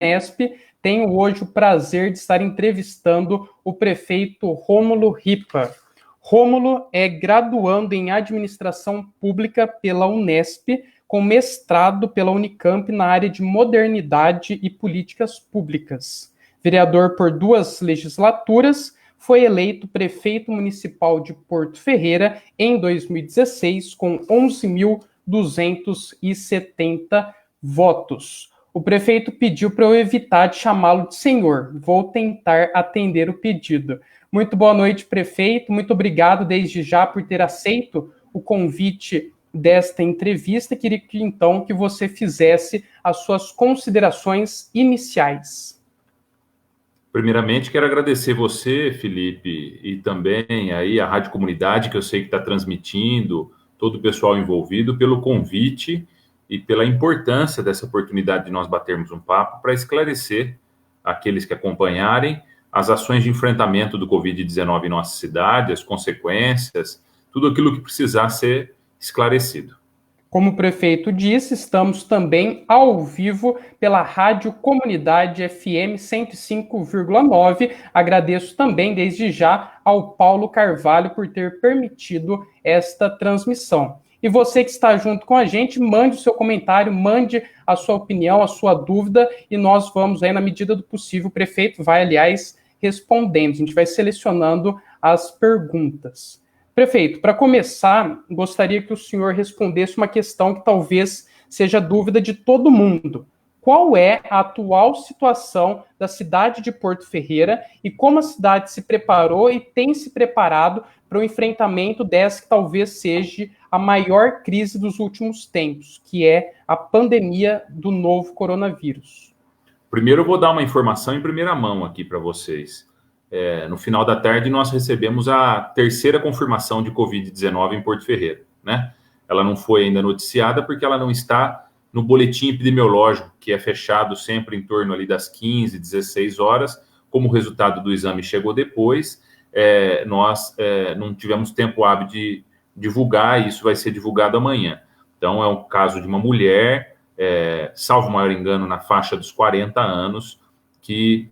Unesp, tenho hoje o prazer de estar entrevistando o prefeito Rômulo Ripa. Rômulo é graduando em Administração Pública pela Unesp, com mestrado pela Unicamp na área de Modernidade e Políticas Públicas. Vereador por 2 legislaturas, foi eleito prefeito municipal de Porto Ferreira em 2016, com 11.270 votos. O prefeito pediu para eu evitar de chamá-lo de senhor. Vou tentar atender o pedido. Muito boa noite, prefeito. Muito obrigado desde já por ter aceito o convite desta entrevista. Queria então que você fizesse as suas considerações iniciais. Primeiramente, quero agradecer você, Felipe, e também aí a Rádio Comunidade, que eu sei que está transmitindo, todo o pessoal envolvido, pelo convite e pela importância dessa oportunidade de nós batermos um papo para esclarecer aqueles que acompanharem as ações de enfrentamento do Covid-19 em nossa cidade, as consequências, tudo aquilo que precisar ser esclarecido. Como o prefeito disse, estamos também ao vivo pela Rádio Comunidade FM 105,9. Agradeço também, desde já, ao Paulo Carvalho por ter permitido esta transmissão. E você que está junto com a gente, mande o seu comentário, mande a sua opinião, a sua dúvida, e nós vamos aí, na medida do possível, o prefeito vai, aliás, respondendo. A gente vai selecionando as perguntas. Prefeito, para começar, gostaria que o senhor respondesse uma questão que talvez seja dúvida de todo mundo. Qual é a atual situação da cidade de Porto Ferreira e como a cidade se preparou e tem se preparado para o enfrentamento dessa que talvez seja a maior crise dos últimos tempos, que é a pandemia do novo coronavírus? Primeiro, eu vou dar uma informação em primeira mão aqui para vocês. No final da tarde, nós recebemos a 3ª confirmação de Covid-19 em Porto Ferreira, né? Ela não foi ainda noticiada porque ela não está no boletim epidemiológico, que é fechado sempre em torno ali das 15, 16 horas. Como o resultado do exame chegou depois, nós não tivemos tempo hábil de divulgar, e isso vai ser divulgado amanhã. Então, é um caso de uma mulher, salvo o maior engano, na faixa dos 40 anos, que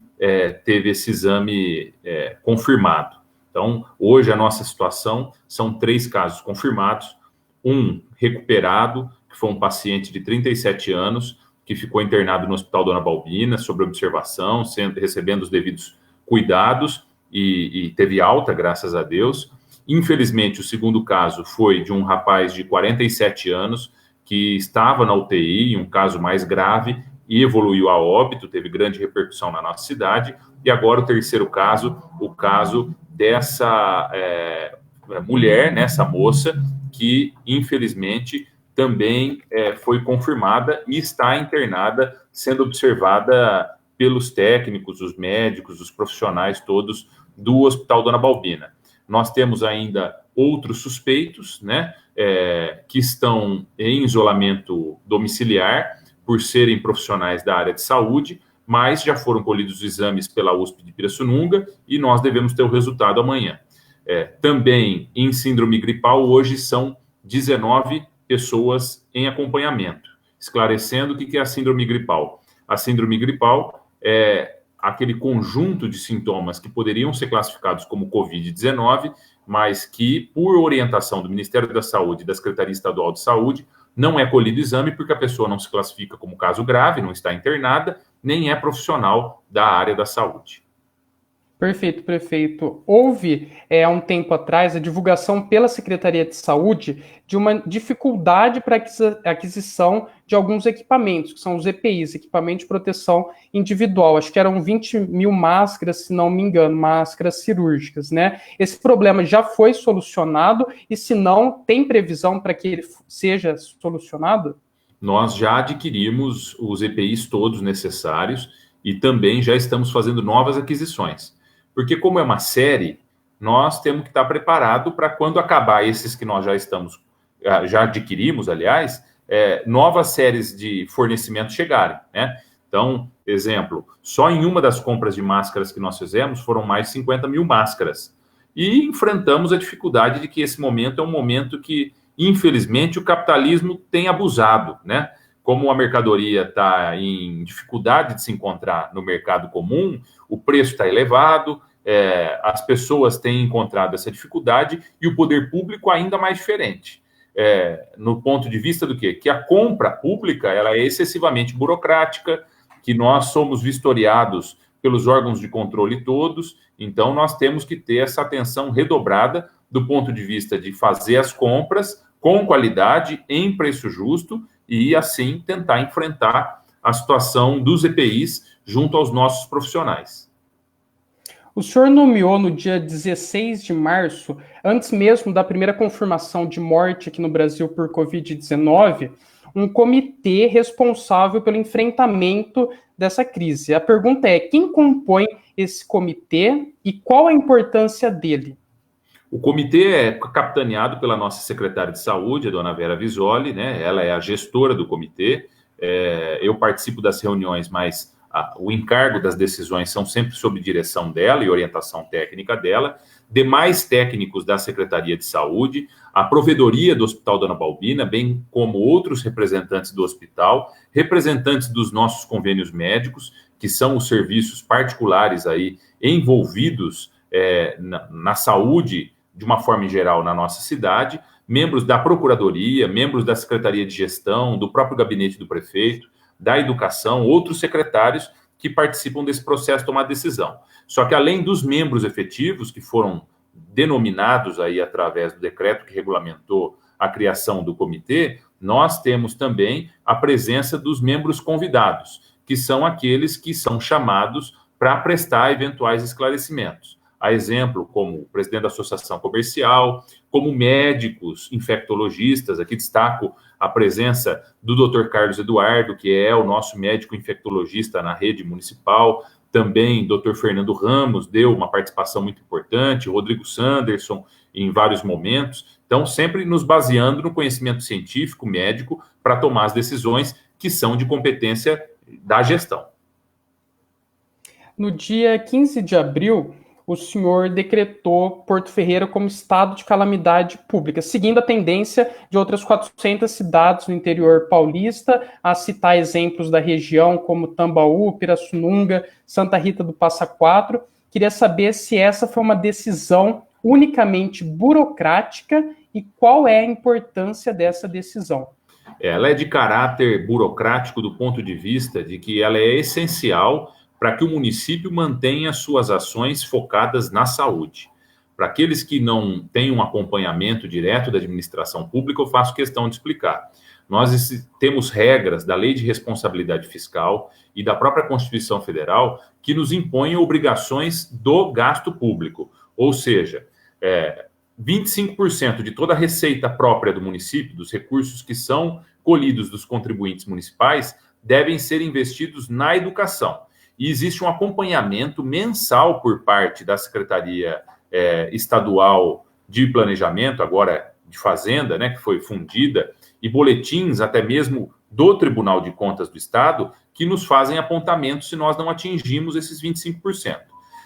teve esse exame confirmado. Então, hoje a nossa situação são 3 casos confirmados, um recuperado, que foi um paciente de 37 anos, que ficou internado no Hospital Dona Balbina, sob observação, recebendo os devidos cuidados, e teve alta, graças a Deus. Infelizmente, o segundo caso foi de um rapaz de 47 anos, que estava na UTI, um caso mais grave, e evoluiu a óbito, teve grande repercussão na nossa cidade. E agora o terceiro caso, o caso dessa mulher, essa moça, que infelizmente também foi confirmada e está internada, sendo observada pelos técnicos, os médicos, os profissionais todos do Hospital Dona Balbina. Nós temos ainda outros suspeitos, né, que estão em isolamento domiciliar, por serem profissionais da área de saúde, mas já foram colhidos os exames pela USP de Pirassununga e nós devemos ter o resultado amanhã. Também em síndrome gripal, hoje são 19 pessoas em acompanhamento. Esclarecendo o que é a síndrome gripal. A síndrome gripal é aquele conjunto de sintomas que poderiam ser classificados como Covid-19, mas que, por orientação do Ministério da Saúde e da Secretaria Estadual de Saúde, não é colhido exame porque a pessoa não se classifica como caso grave, não está internada, nem é profissional da área da saúde. Perfeito, prefeito. Houve, há um tempo atrás, a divulgação pela Secretaria de Saúde de uma dificuldade para a aquisição de alguns equipamentos, que são os EPIs, equipamentos de proteção individual. Acho que eram 20 mil máscaras, se não me engano, máscaras cirúrgicas, né? Esse problema já foi solucionado e, se não, tem previsão para que ele seja solucionado? Nós já adquirimos os EPIs todos necessários e também já estamos fazendo novas aquisições. Porque, como é uma série, nós temos que estar preparado para quando acabar esses que nós já adquirimos, aliás, novas séries de fornecimento chegarem, né? Então, exemplo, só em uma das compras de máscaras que nós fizemos foram mais de 50 mil máscaras. E enfrentamos a dificuldade de que esse momento é um momento que, infelizmente, o capitalismo tem abusado, né? como a mercadoria está em dificuldade de se encontrar no mercado comum, o preço está elevado, as pessoas têm encontrado essa dificuldade e o poder público ainda mais diferente. No ponto de vista do quê? Que a compra pública ela é excessivamente burocrática, que nós somos vistoriados pelos órgãos de controle todos, então nós temos que ter essa atenção redobrada do ponto de vista de fazer as compras com qualidade, em preço justo, e assim tentar enfrentar a situação dos EPIs junto aos nossos profissionais. O senhor nomeou no dia 16 de março, antes mesmo da primeira confirmação de morte aqui no Brasil por Covid-19, um comitê responsável pelo enfrentamento dessa crise. A pergunta é, quem compõe esse comitê e qual a importância dele? O comitê é capitaneado pela nossa secretária de saúde, a dona Vera Visoli, né? Ela é a gestora do comitê. Eu participo das reuniões, mas o encargo das decisões são sempre sob direção dela e orientação técnica dela. Demais técnicos da Secretaria de Saúde, a provedoria do Hospital Dona Balbina, bem como outros representantes do hospital, representantes dos nossos convênios médicos, que são os serviços particulares aí envolvidos na saúde de uma forma em geral na nossa cidade, membros da Procuradoria, membros da Secretaria de Gestão, do próprio gabinete do prefeito, da Educação, outros secretários que participam desse processo de tomar decisão. Só que além dos membros efetivos, que foram denominados aí através do decreto que regulamentou a criação do comitê, nós temos também a presença dos membros convidados, que são aqueles que são chamados para prestar eventuais esclarecimentos. A exemplo, como o presidente da Associação Comercial, como médicos infectologistas, aqui destaco a presença do Dr. Carlos Eduardo, que é o nosso médico infectologista na rede municipal, também Dr. Fernando Ramos deu uma participação muito importante, Rodrigo Sanderson em vários momentos, então sempre nos baseando no conhecimento científico, médico, para tomar as decisões que são de competência da gestão. No dia 15 de abril, o senhor decretou Porto Ferreira como estado de calamidade pública, seguindo a tendência de outras 400 cidades no interior paulista, a citar exemplos da região como Tambaú, Pirassununga, Santa Rita do Passa Quatro. Queria saber se essa foi uma decisão unicamente burocrática e qual é a importância dessa decisão. Ela é de caráter burocrático do ponto de vista de que ela é essencial para que o município mantenha suas ações focadas na saúde. Para aqueles que não têm um acompanhamento direto da administração pública, eu faço questão de explicar. Nós temos regras da Lei de Responsabilidade Fiscal e da própria Constituição Federal que nos impõem obrigações do gasto público, ou seja, 25% de toda a receita própria do município, dos recursos que são colhidos dos contribuintes municipais, devem ser investidos na educação. E existe um acompanhamento mensal por parte da Secretaria Estadual de Planejamento, agora de Fazenda, né, que foi fundida, e boletins até mesmo do Tribunal de Contas do Estado, que nos fazem apontamentos se nós não atingimos esses 25%.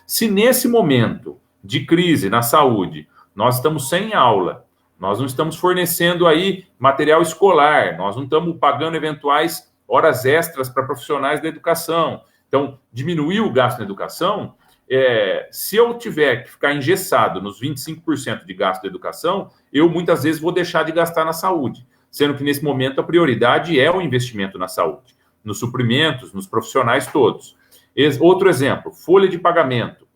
Se nesse momento de crise na saúde, nós estamos sem aula, nós não estamos fornecendo aí material escolar, nós não estamos pagando eventuais horas extras para profissionais da educação. Então, diminuir o gasto na educação, se eu tiver que ficar engessado nos 25% de gasto da educação, eu muitas vezes vou deixar de gastar na saúde, sendo que nesse momento a prioridade é o investimento na saúde, nos suprimentos, nos profissionais todos. Outro exemplo, folha de pagamento.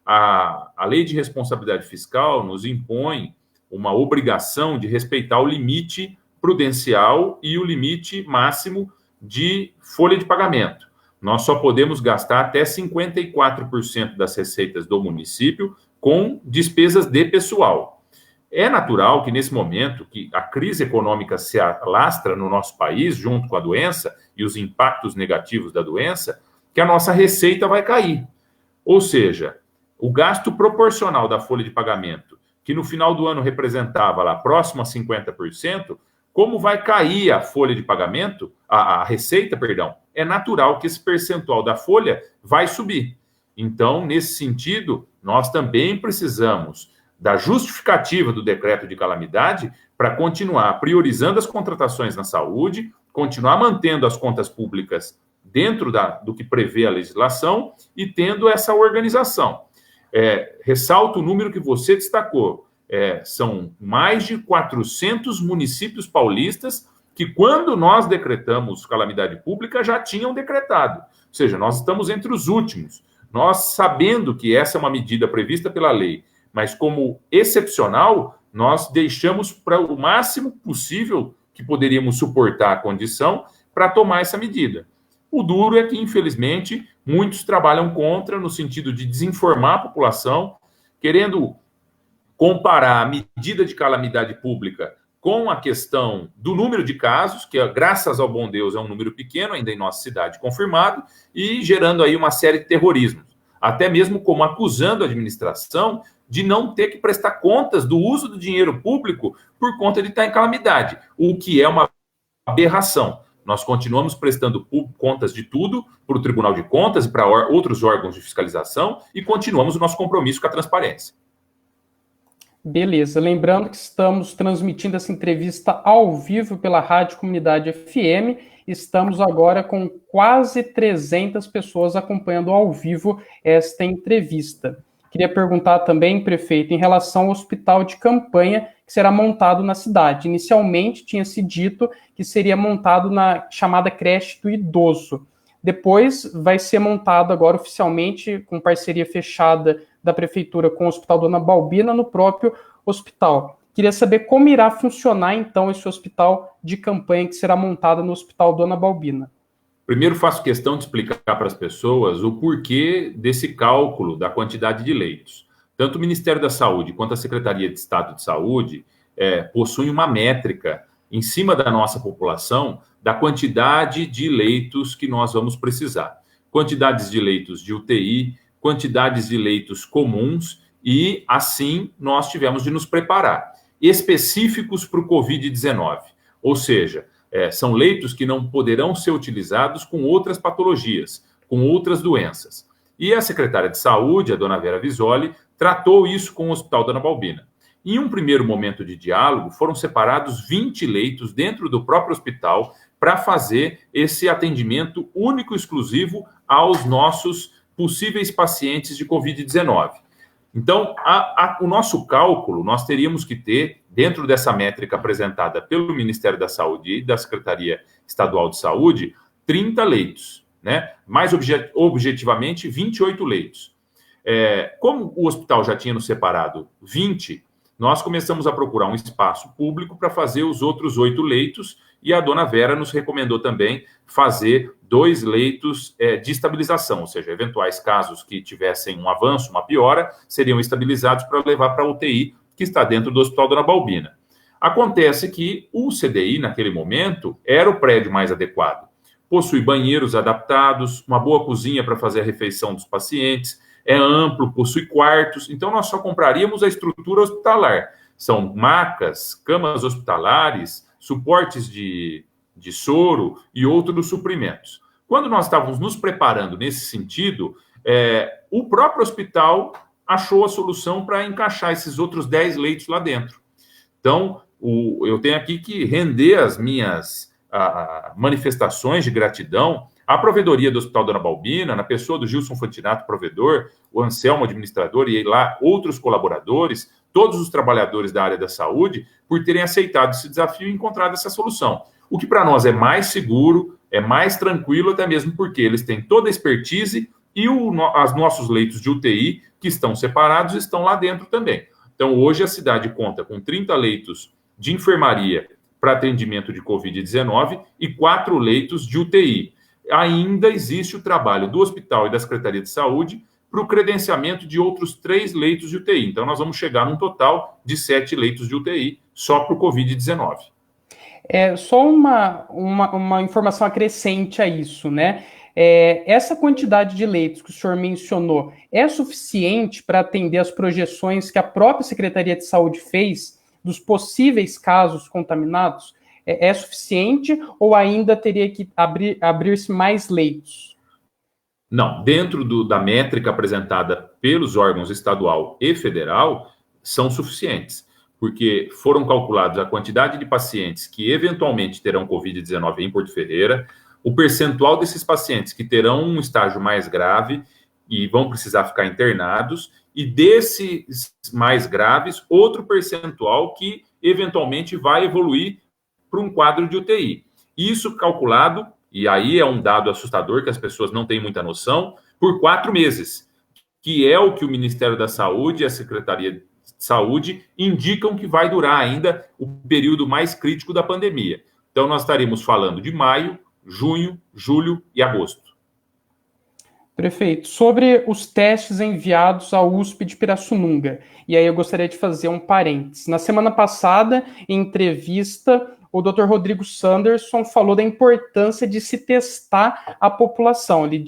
A Lei de Responsabilidade Fiscal nos impõe uma obrigação de respeitar o limite prudencial e o limite máximo de folha de pagamento. Nós só podemos gastar até 54% das receitas do município com despesas de pessoal. É natural que, nesse momento, que a crise econômica se alastra no nosso país, junto com a doença e os impactos negativos da doença, que a nossa receita vai cair. Ou seja, o gasto proporcional da folha de pagamento, que no final do ano representava lá próximo a 50%, como vai cair a folha de pagamento, a receita, perdão, é natural que esse percentual da folha vai subir. Então, nesse sentido, nós também precisamos da justificativa do decreto de calamidade para continuar priorizando as contratações na saúde, continuar mantendo as contas públicas dentro do que prevê a legislação e tendo essa organização. Ressalto o número que você destacou. São mais de 400 municípios paulistas que, quando nós decretamos calamidade pública, já tinham decretado. Ou seja, nós estamos entre os últimos. Nós, sabendo que essa é uma medida prevista pela lei, mas como excepcional, nós deixamos para o máximo possível que poderíamos suportar a condição para tomar essa medida. O duro é que, infelizmente, muitos trabalham contra, no sentido de desinformar a população, querendo comparar a medida de calamidade pública com a questão do número de casos, que, graças ao bom Deus, é um número pequeno, ainda em nossa cidade, confirmado, e gerando aí uma série de terrorismos. Até mesmo como acusando a administração de não ter que prestar contas do uso do dinheiro público por conta de estar em calamidade, o que é uma aberração. Nós continuamos prestando contas de tudo para o Tribunal de Contas e para outros órgãos de fiscalização e continuamos o nosso compromisso com a transparência. Beleza. Lembrando que estamos transmitindo essa entrevista ao vivo pela Rádio Comunidade FM. Estamos agora com quase 300 pessoas acompanhando ao vivo esta entrevista. Queria perguntar também, prefeito, em relação ao hospital de campanha que será montado na cidade. Inicialmente tinha se dito que seria montado na chamada creche do idoso. Depois vai ser montado agora oficialmente, com parceria fechada da prefeitura com o Hospital Dona Balbina, no próprio hospital. Queria saber como irá funcionar, então, esse hospital de campanha que será montado no Hospital Dona Balbina. Primeiro, faço questão de explicar para as pessoas o porquê desse cálculo da quantidade de leitos. Tanto o Ministério da Saúde quanto a Secretaria de Estado de Saúde possuem uma métrica em cima da nossa população da quantidade de leitos que nós vamos precisar. Quantidades de leitos de UTI, quantidades de leitos comuns e, assim, nós tivemos de nos preparar. Específicos para o Covid-19, ou seja, são leitos que não poderão ser utilizados com outras patologias, com outras doenças. E a secretária de Saúde, a dona Vera Visoli, tratou isso com o Hospital Dona Balbina. Em um primeiro momento de diálogo, foram separados 20 leitos dentro do próprio hospital para fazer esse atendimento único e exclusivo aos nossos possíveis pacientes de Covid-19. Então, o nosso cálculo, nós teríamos que ter, dentro dessa métrica apresentada pelo Ministério da Saúde e da Secretaria Estadual de Saúde, 30 leitos, né? Mais objetivamente, 28 leitos. Como o hospital já tinha nos separado 20, nós começamos a procurar um espaço público para fazer os outros 8 leitos, e a dona Vera nos recomendou também fazer 2 leitos de estabilização, ou seja, eventuais casos que tivessem um avanço, uma piora, seriam estabilizados para levar para a UTI, que está dentro do Hospital Dona Balbina. Acontece que o CDI, naquele momento, era o prédio mais adequado. Possui banheiros adaptados, uma boa cozinha para fazer a refeição dos pacientes, é amplo, possui quartos, então nós só compraríamos a estrutura hospitalar. São macas, camas hospitalares, suportes de soro e outros suprimentos. Quando nós estávamos nos preparando nesse sentido, o próprio hospital achou a solução para encaixar esses outros 10 leitos lá dentro. Então, eu tenho aqui que render as minhas manifestações de gratidão à provedoria do Hospital Dona Balbina, na pessoa do Gilson Fantinato, provedor, o Anselmo, administrador, e lá outros colaboradores, todos os trabalhadores da área da saúde, por terem aceitado esse desafio e encontrado essa solução. O que para nós é mais seguro, é mais tranquilo, até mesmo porque eles têm toda a expertise e os nossos leitos de UTI, que estão separados, estão lá dentro também. Então, hoje a cidade conta com 30 leitos de enfermaria para atendimento de Covid-19 e 4 leitos de UTI. Ainda existe o trabalho do hospital e da Secretaria de Saúde para o credenciamento de outros 3 leitos de UTI. Então, nós vamos chegar num total de 7 leitos de UTI só para o Covid-19. Só uma informação acrescente a isso, né? Essa quantidade de leitos que o senhor mencionou é suficiente para atender as projeções que a própria Secretaria de Saúde fez dos possíveis casos contaminados? É suficiente ou ainda teria que abrir-se mais leitos? Não, dentro da métrica apresentada pelos órgãos estadual e federal, são suficientes. porque foram calculados a quantidade de pacientes que eventualmente terão Covid-19 em Porto Ferreira, o percentual desses pacientes que terão um estágio mais grave e vão precisar ficar internados, e desses mais graves, outro percentual que eventualmente vai evoluir para um quadro de UTI. Isso calculado, e aí é um dado assustador que as pessoas não têm muita noção, por 4 meses, que é o que o Ministério da Saúde e a Secretaria de Saúde indicam que vai durar ainda o período mais crítico da pandemia. Então, nós estaremos falando de maio, junho, julho e agosto. Prefeito, sobre os testes enviados à USP de Pirassununga, e aí eu gostaria de fazer um parênteses. Na semana passada, em entrevista, o Dr. Rodrigo Sanderson falou da importância de se testar a população. Ele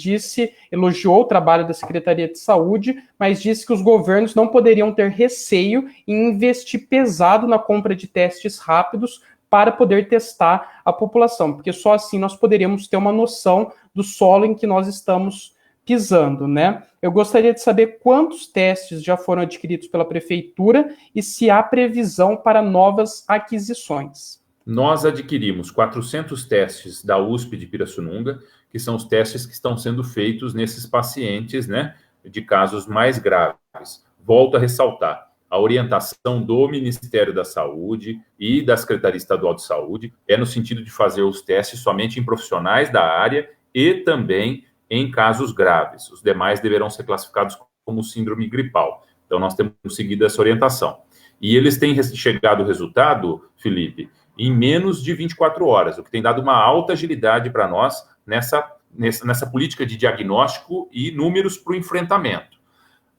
elogiou o trabalho da Secretaria de Saúde, mas disse que os governos não poderiam ter receio em investir pesado na compra de testes rápidos para poder testar a população, porque só assim nós poderíamos ter uma noção do solo em que nós estamos pisando, né? Eu gostaria de saber quantos testes já foram adquiridos pela Prefeitura e se há previsão para novas aquisições. Nós adquirimos 400 testes da USP de Pirassununga, que são os testes que estão sendo feitos nesses pacientes, né, de casos mais graves. Volto a ressaltar, a orientação do Ministério da Saúde e da Secretaria Estadual de Saúde é no sentido de fazer os testes somente em profissionais da área e também em casos graves. Os demais deverão ser classificados como síndrome gripal. Então, nós temos seguido essa orientação. E eles têm chegado o resultado, Felipe, em menos de 24 horas, o que tem dado uma alta agilidade para nós nessa política de diagnóstico e números para o enfrentamento.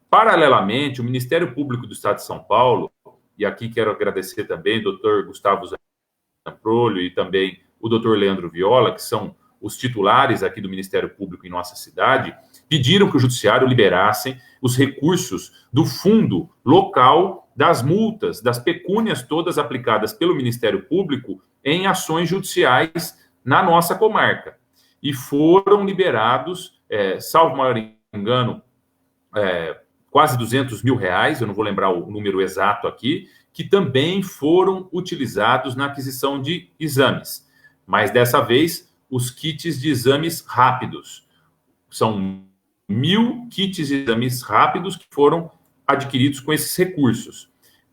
Paralelamente, o Ministério Público do Estado de São Paulo, e aqui quero agradecer também o Dr. Gustavo Zamprolio e também o Dr. Leandro Viola, que são os titulares aqui do Ministério Público em nossa cidade, pediram que o Judiciário liberassem os recursos do fundo local das multas, das pecúnias todas aplicadas pelo Ministério Público em ações judiciais na nossa comarca. E foram liberados, salvo maior engano, quase R$200 mil, eu não vou lembrar o número exato aqui, que também foram utilizados na aquisição de exames. Mas dessa vez, os kits de exames rápidos. São 1.000 kits de exames rápidos que foram adquiridos com esses recursos.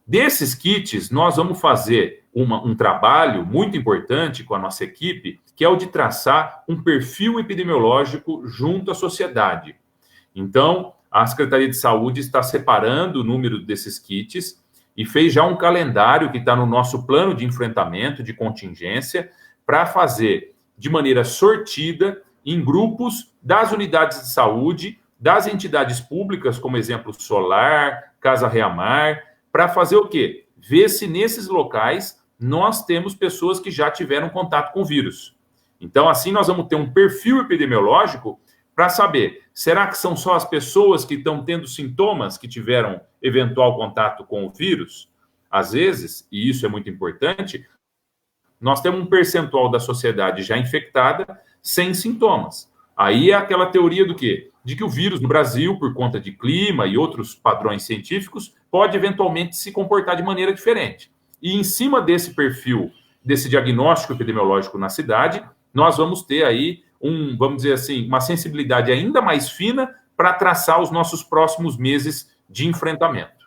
Desses kits, nós vamos fazer um trabalho muito importante com a nossa equipe, que é o de traçar um perfil epidemiológico junto à sociedade. Então, a Secretaria de Saúde está separando o número desses kits e fez já um calendário que está no nosso plano de enfrentamento, de contingência, para fazer de maneira sortida em grupos das unidades de saúde, das entidades públicas, como exemplo Solar, Casa Reamar, para fazer o quê? Ver se nesses locais nós temos pessoas que já tiveram contato com o vírus. Então, assim, nós vamos ter um perfil epidemiológico para saber, será que são só as pessoas que estão tendo sintomas que tiveram eventual contato com o vírus? Às vezes, e isso é muito importante, nós temos um percentual da sociedade já infectada sem sintomas. Aí é aquela teoria do quê? De que o vírus no Brasil, por conta de clima e outros padrões científicos, pode eventualmente se comportar de maneira diferente. E em cima desse perfil, desse diagnóstico epidemiológico na cidade, nós vamos ter aí vamos dizer assim, uma sensibilidade ainda mais fina para traçar os nossos próximos meses de enfrentamento.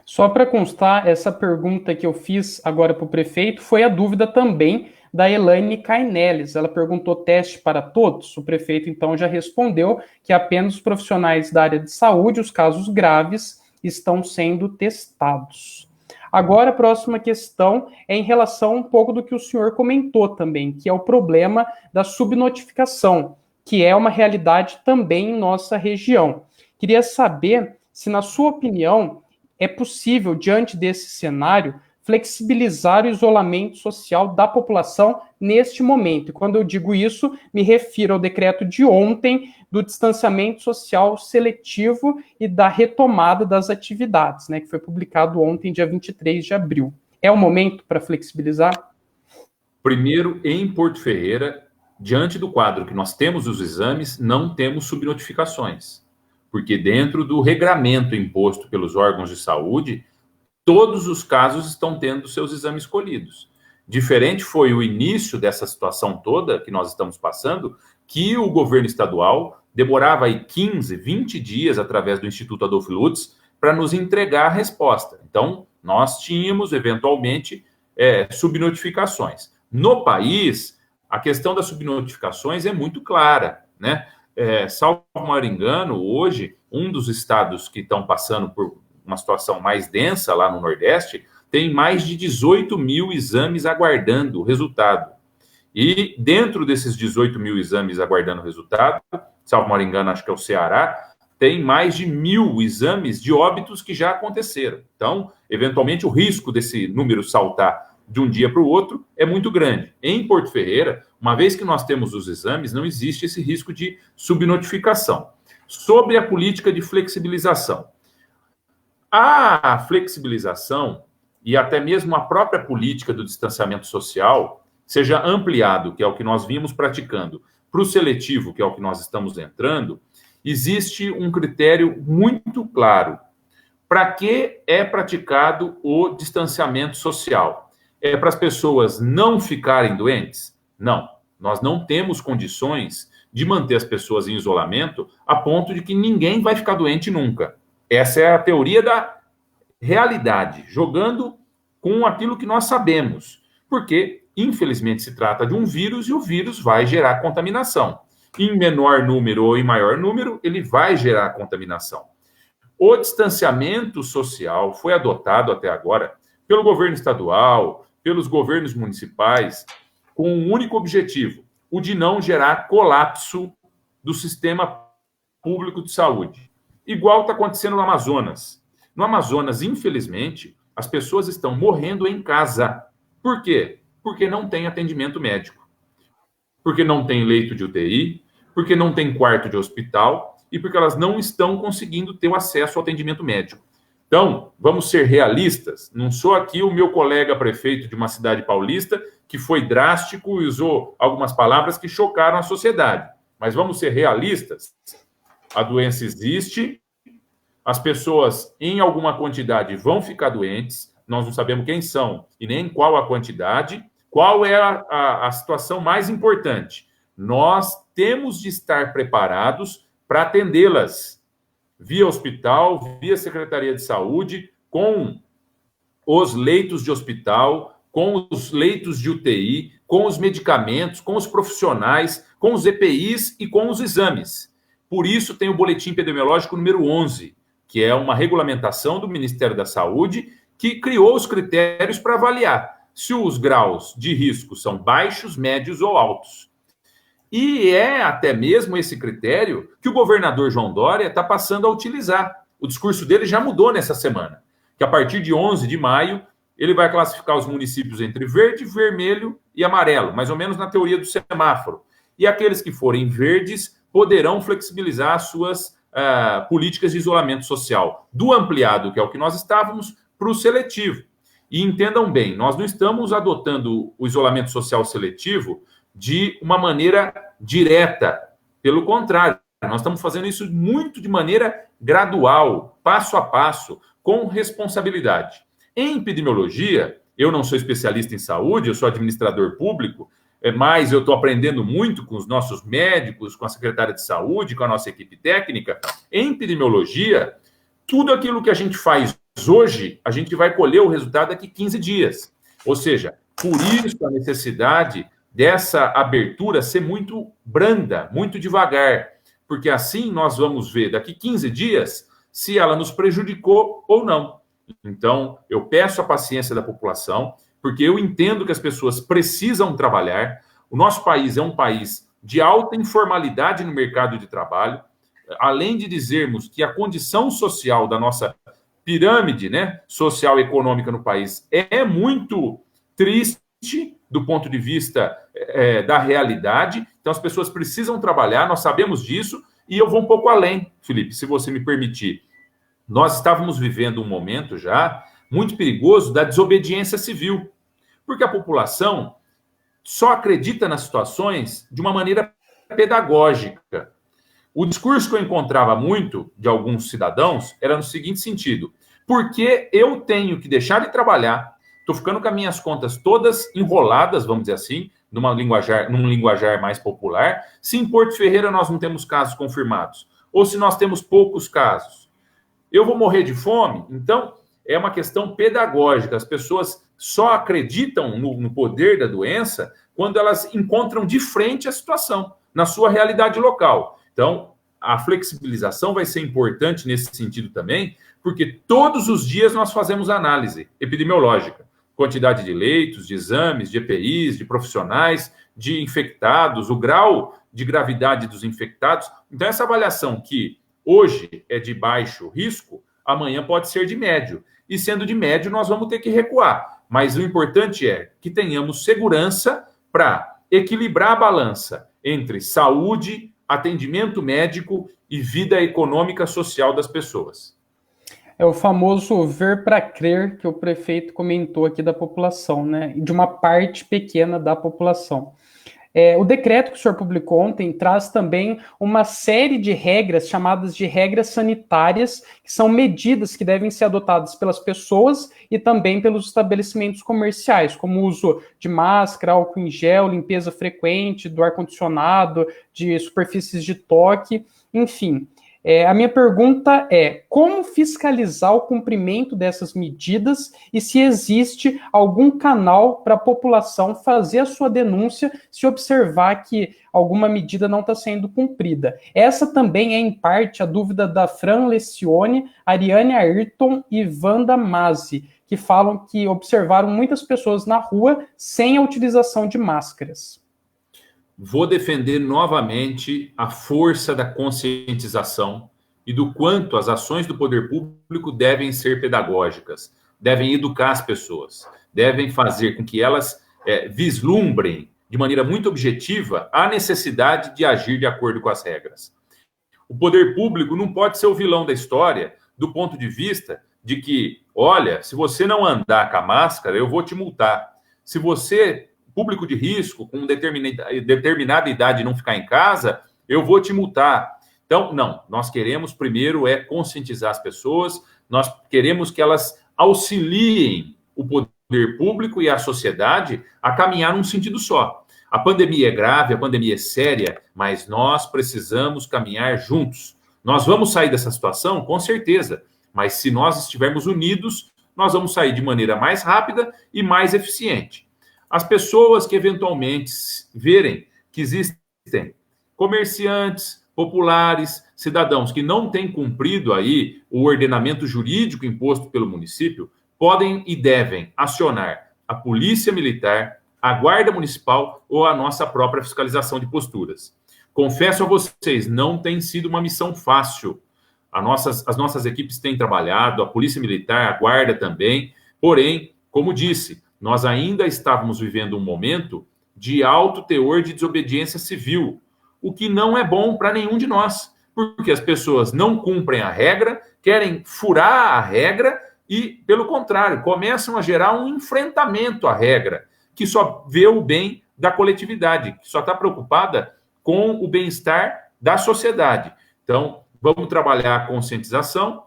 Só para constar, essa pergunta que eu fiz agora para o prefeito foi a dúvida também da Elaine Cainelles. Ela perguntou teste para todos? O prefeito, então, já respondeu que apenas os profissionais da área de saúde, os casos graves, estão sendo testados. Agora, a próxima questão é em relação um pouco do que o senhor comentou também, que é o problema da subnotificação, que é uma realidade também em nossa região. Queria saber se, na sua opinião, é possível, diante desse cenário, flexibilizar o isolamento social da população neste momento. E quando eu digo isso, me refiro ao decreto de ontem do distanciamento social seletivo e da retomada das atividades, né, que foi publicado ontem, dia 23 de abril. É o momento para flexibilizar? Primeiro, em Porto Ferreira, diante do quadro que nós temos os exames, não temos subnotificações, porque dentro do regramento imposto pelos órgãos de saúde, todos os casos estão tendo seus exames colhidos. Diferente foi o início dessa situação toda que nós estamos passando, que o governo estadual demorava aí 15, 20 dias, através do Instituto Adolfo Lutz, para nos entregar a resposta. Então, nós tínhamos, eventualmente, subnotificações. No país, a questão das subnotificações é muito clara, né? Salvo maior engano, hoje, um dos estados que estão passando por uma situação mais densa lá no Nordeste tem mais de 18 mil exames aguardando o resultado. E dentro desses 18 mil exames aguardando o resultado, salvo maior engano, acho que é o Ceará, tem mais de 1.000 exames de óbitos que já aconteceram. Então, eventualmente, o risco desse número saltar de um dia para o outro é muito grande. Em Porto Ferreira, uma vez que nós temos os exames, não existe esse risco de subnotificação. Sobre a política de flexibilização. A flexibilização e até mesmo a própria política do distanciamento social seja ampliado, que é o que nós vimos praticando, para o seletivo, que é o que nós estamos entrando, existe um critério muito claro. Para que é praticado o distanciamento social? É para as pessoas não ficarem doentes? Não. Nós não temos condições de manter as pessoas em isolamento a ponto de que ninguém vai ficar doente nunca. Essa é a teoria da realidade, jogando com aquilo que nós sabemos. Porque, infelizmente, se trata de um vírus e o vírus vai gerar contaminação. Em menor número ou em maior número, ele vai gerar contaminação. O distanciamento social foi adotado até agora pelo governo estadual, pelos governos municipais, com um único objetivo, o de não gerar colapso do sistema público de saúde. Igual está acontecendo no Amazonas. No Amazonas, infelizmente, as pessoas estão morrendo em casa. Por quê? Porque não tem atendimento médico. Porque não tem leito de UTI, porque não tem quarto de hospital e porque elas não estão conseguindo ter o acesso ao atendimento médico. Então, vamos ser realistas. Não sou aqui o meu colega prefeito de uma cidade paulista que foi drástico e usou algumas palavras que chocaram a sociedade. Mas vamos ser realistas. A doença existe, as pessoas em alguma quantidade vão ficar doentes, nós não sabemos quem são e nem qual a quantidade. Qual é a situação mais importante? Nós temos de estar preparados para atendê-las via hospital, via Secretaria de Saúde, com os leitos de hospital, com os leitos de UTI, com os medicamentos, com os profissionais, com os EPIs e com os exames. Por isso tem o boletim epidemiológico número 11, que é uma regulamentação do Ministério da Saúde que criou os critérios para avaliar se os graus de risco são baixos, médios ou altos. E é até mesmo esse critério que o governador João Dória está passando a utilizar. O discurso dele já mudou nessa semana, que a partir de 11 de maio ele vai classificar os municípios entre verde, vermelho e amarelo, mais ou menos na teoria do semáforo. E aqueles que forem verdes poderão flexibilizar as suas políticas de isolamento social, do ampliado, que é o que nós estávamos, para o seletivo. E entendam bem, nós não estamos adotando o isolamento social seletivo de uma maneira direta. Pelo contrário, nós estamos fazendo isso muito de maneira gradual, passo a passo, com responsabilidade. Em epidemiologia, eu não sou especialista em saúde, eu sou administrador público, mas eu estou aprendendo muito com os nossos médicos, com a secretária de saúde, com a nossa equipe técnica. Em epidemiologia, tudo aquilo que a gente faz hoje, a gente vai colher o resultado daqui 15 dias. Ou seja, por isso a necessidade dessa abertura ser muito branda, muito devagar, porque assim nós vamos ver daqui 15 dias se ela nos prejudicou ou não. Então, eu peço a paciência da população, porque eu entendo que as pessoas precisam trabalhar. O nosso país é um país de alta informalidade no mercado de trabalho, além de dizermos que a condição social da nossa pirâmide, né, social e econômica no país é muito triste do ponto de vista da realidade. Então, as pessoas precisam trabalhar, nós sabemos disso, e eu vou um pouco além, Felipe, se você me permitir. Nós estávamos vivendo um momento já muito perigoso da desobediência civil, porque a população só acredita nas situações de uma maneira pedagógica. O discurso que eu encontrava muito de alguns cidadãos era no seguinte sentido: porque eu tenho que deixar de trabalhar, estou ficando com as minhas contas todas enroladas, vamos dizer assim, num linguajar mais popular, se em Porto Ferreira nós não temos casos confirmados, ou se nós temos poucos casos. Eu vou morrer de fome? Então, é uma questão pedagógica. As pessoas só acreditam no poder da doença quando elas encontram de frente a situação, na sua realidade local. Então, a flexibilização vai ser importante nesse sentido também, porque todos os dias nós fazemos análise epidemiológica. Quantidade de leitos, de exames, de EPIs, de profissionais, de infectados, o grau de gravidade dos infectados. Então, essa avaliação que hoje é de baixo risco, amanhã pode ser de médio. E sendo de médio, nós vamos ter que recuar. Mas o importante é que tenhamos segurança para equilibrar a balança entre saúde, atendimento médico e vida econômica social das pessoas. É o famoso ver para crer que o prefeito comentou aqui da população, né? De uma parte pequena da população. O decreto que o senhor publicou ontem traz também uma série de regras chamadas de regras sanitárias, que são medidas que devem ser adotadas pelas pessoas e também pelos estabelecimentos comerciais, como o uso de máscara, álcool em gel, limpeza frequente do ar-condicionado, de superfícies de toque, enfim. A minha pergunta é: como fiscalizar o cumprimento dessas medidas e se existe algum canal para a população fazer a sua denúncia se observar que alguma medida não está sendo cumprida? Essa também é, em parte, a dúvida da Fran Lecione, Ariane Ayrton e Wanda Mazzi, que falam que observaram muitas pessoas na rua sem a utilização de máscaras. Vou defender novamente a força da conscientização e do quanto as ações do poder público devem ser pedagógicas, devem educar as pessoas, devem fazer com que elas vislumbrem de maneira muito objetiva a necessidade de agir de acordo com as regras. O poder público não pode ser o vilão da história do ponto de vista de que, olha, se você não andar com a máscara, eu vou te multar. Se você público de risco, com determinada idade não ficar em casa, eu vou te multar. Então, não, nós queremos primeiro conscientizar as pessoas, nós queremos que elas auxiliem o poder público e a sociedade a caminhar num sentido só. A pandemia é grave, a pandemia é séria, mas nós precisamos caminhar juntos. Nós vamos sair dessa situação, com certeza, mas se nós estivermos unidos, nós vamos sair de maneira mais rápida e mais eficiente. As pessoas que eventualmente verem que existem comerciantes, populares, cidadãos que não têm cumprido aí o ordenamento jurídico imposto pelo município, podem e devem acionar a Polícia Militar, a Guarda Municipal ou a nossa própria fiscalização de posturas. Confesso a vocês, não tem sido uma missão fácil. As nossas equipes têm trabalhado, a Polícia Militar, a Guarda também, porém, como disse, nós ainda estávamos vivendo um momento de alto teor de desobediência civil, o que não é bom para nenhum de nós, porque as pessoas não cumprem a regra, querem furar a regra e, pelo contrário, começam a gerar um enfrentamento à regra, que só vê o bem da coletividade, que só está preocupada com o bem-estar da sociedade. Então, vamos trabalhar a conscientização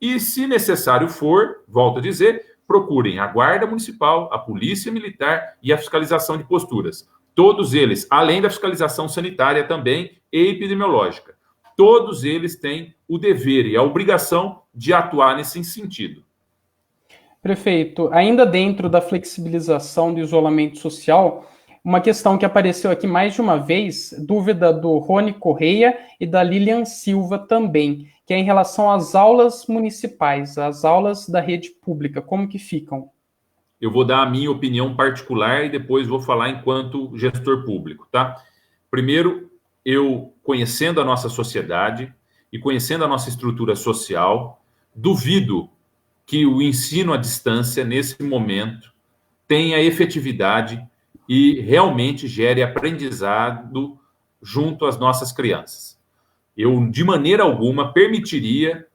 e, se necessário for, volto a dizer, procurem a Guarda Municipal, a Polícia Militar e a fiscalização de posturas. Todos eles, além da fiscalização sanitária também e epidemiológica, todos eles têm o dever e a obrigação de atuar nesse sentido. Prefeito, ainda dentro da flexibilização do isolamento social, uma questão que apareceu aqui mais de uma vez, dúvida do Rony Correia e da Lilian Silva também, que é em relação às aulas municipais, as aulas da rede pública, como que ficam? Eu vou dar a minha opinião particular e depois vou falar enquanto gestor público, tá? Primeiro, eu, conhecendo a nossa sociedade e conhecendo a nossa estrutura social, duvido que o ensino à distância, nesse momento, tenha efetividade e realmente gere aprendizado junto às nossas crianças. Eu, de maneira alguma, permitiria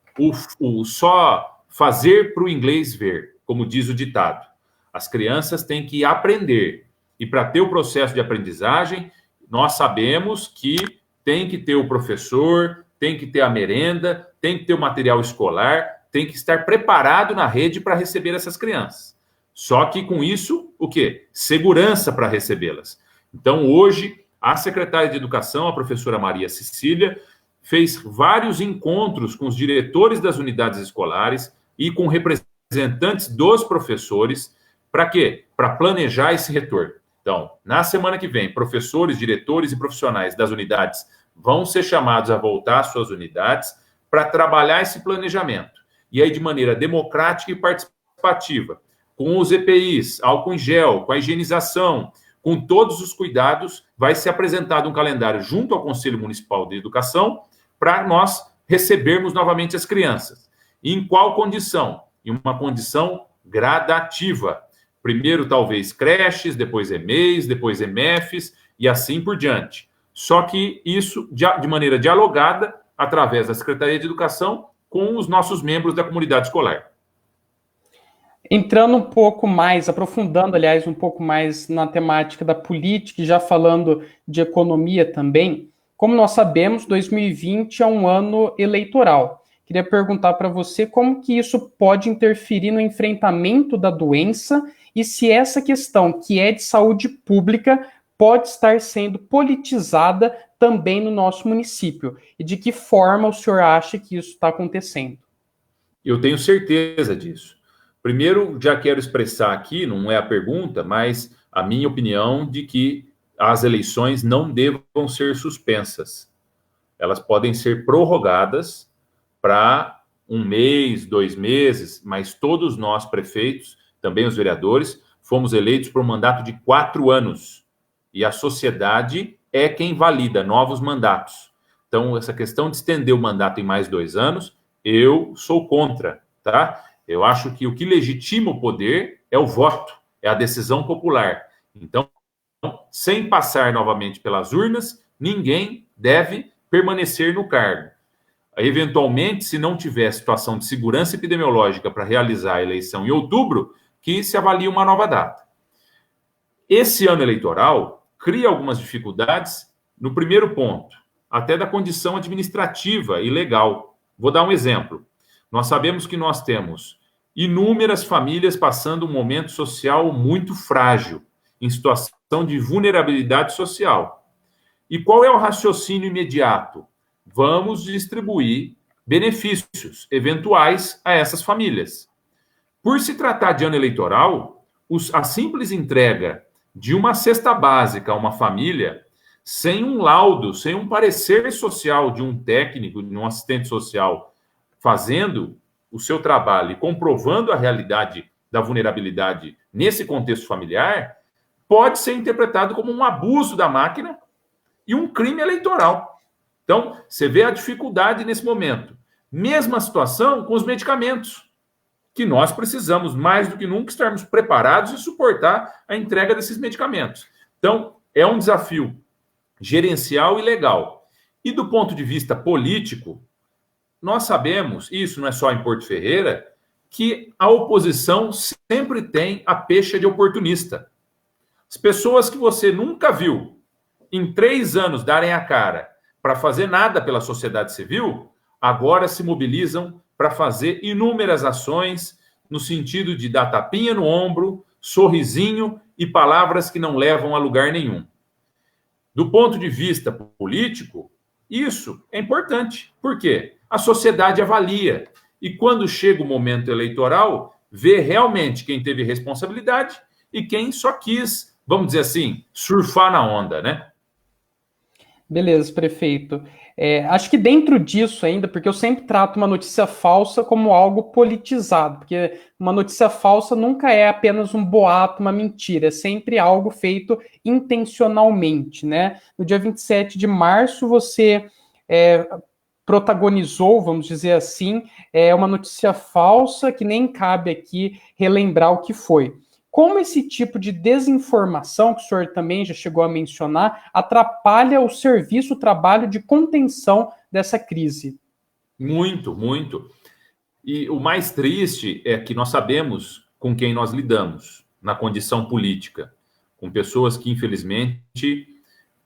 o só fazer para o inglês ver, como diz o ditado. As crianças têm que aprender. E para ter o processo de aprendizagem, nós sabemos que tem que ter o professor, tem que ter a merenda, tem que ter o material escolar, tem que estar preparado na rede para receber essas crianças. Só que com isso, o quê? Segurança para recebê-las. Então, hoje, a secretária de Educação, a professora Maria Cecília, fez vários encontros com os diretores das unidades escolares e com representantes dos professores. Para quê? Para planejar esse retorno. Então, na semana que vem, professores, diretores e profissionais das unidades vão ser chamados a voltar às suas unidades para trabalhar esse planejamento. E aí, de maneira democrática e participativa, com os EPIs, álcool em gel, com a higienização, com todos os cuidados, vai ser apresentado um calendário junto ao Conselho Municipal de Educação para nós recebermos novamente as crianças. E em qual condição? Em uma condição gradativa. Primeiro, talvez, creches, depois EMEIs, depois EMEFs e assim por diante. Só que isso de maneira dialogada, através da Secretaria de Educação, com os nossos membros da comunidade escolar. Entrando um pouco mais, aprofundando, aliás, um pouco mais na temática da política e já falando de economia também, como nós sabemos, 2020 é um ano eleitoral. Queria perguntar para você como que isso pode interferir no enfrentamento da doença e se essa questão, que é de saúde pública, pode estar sendo politizada também no nosso município. E de que forma o senhor acha que isso está acontecendo? Eu tenho certeza disso. Primeiro, já quero expressar aqui, não é a pergunta, mas a minha opinião de que as eleições não devam ser suspensas. Elas podem ser prorrogadas para 1 mês, 2 meses, mas todos nós, prefeitos, também os vereadores, fomos eleitos por um mandato de 4 anos. E a sociedade é quem valida novos mandatos. Então, essa questão de estender o mandato em mais 2 anos, eu sou contra, tá? Eu acho que o que legitima o poder é o voto, é a decisão popular. Então, sem passar novamente pelas urnas, ninguém deve permanecer no cargo. Eventualmente, se não tiver situação de segurança epidemiológica para realizar a eleição em outubro, que se avalie uma nova data. Esse ano eleitoral cria algumas dificuldades no primeiro ponto, até da condição administrativa e legal. Vou dar um exemplo. Nós sabemos que nós temos inúmeras famílias passando um momento social muito frágil, em situação de vulnerabilidade social. E qual é o raciocínio imediato? Vamos distribuir benefícios eventuais a essas famílias. Por se tratar de ano eleitoral, a simples entrega de uma cesta básica a uma família, sem um laudo, sem um parecer social de um técnico, de um assistente social, fazendo o seu trabalho e comprovando a realidade da vulnerabilidade nesse contexto familiar, pode ser interpretado como um abuso da máquina e um crime eleitoral. Então, você vê a dificuldade nesse momento. Mesma situação com os medicamentos, que nós precisamos, mais do que nunca, estarmos preparados e suportar a entrega desses medicamentos. Então, é um desafio gerencial e legal. E do ponto de vista político, nós sabemos, e isso não é só em Porto Ferreira, que a oposição sempre tem a pecha de oportunista. As pessoas que você nunca viu em 3 anos darem a cara para fazer nada pela sociedade civil, agora se mobilizam para fazer inúmeras ações no sentido de dar tapinha no ombro, sorrisinho e palavras que não levam a lugar nenhum. Do ponto de vista político, isso é importante. Por quê? A sociedade avalia. E quando chega o momento eleitoral, vê realmente quem teve responsabilidade e quem só quis, vamos dizer assim, surfar na onda, né? Beleza, prefeito. Acho que dentro disso ainda, porque eu sempre trato uma notícia falsa como algo politizado, porque uma notícia falsa nunca é apenas um boato, uma mentira, é sempre algo feito intencionalmente, né? No dia 27 de março, você protagonizou, vamos dizer assim, uma notícia falsa que nem cabe aqui relembrar o que foi. Como esse tipo de desinformação, que o senhor também já chegou a mencionar, atrapalha o serviço, o trabalho de contenção dessa crise? Muito, muito. E o mais triste é que nós sabemos com quem nós lidamos na condição política, com pessoas que, infelizmente,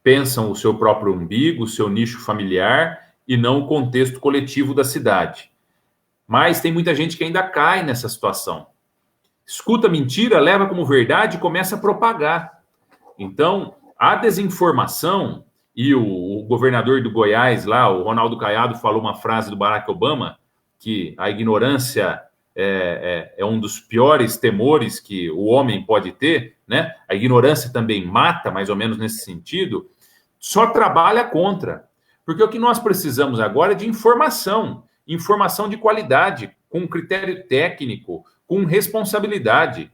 pensam o seu próprio umbigo, o seu nicho familiar e não o contexto coletivo da cidade. Mas tem muita gente que ainda cai nessa situação. Escuta mentira, leva como verdade e começa a propagar. Então, a desinformação, e o governador do Goiás lá, o Ronaldo Caiado, falou uma frase do Barack Obama, que a ignorância é um dos piores temores que o homem pode ter, né? A ignorância também mata, mais ou menos nesse sentido, só trabalha contra. Porque o que nós precisamos agora é de informação, informação de qualidade, com critério técnico, com responsabilidade.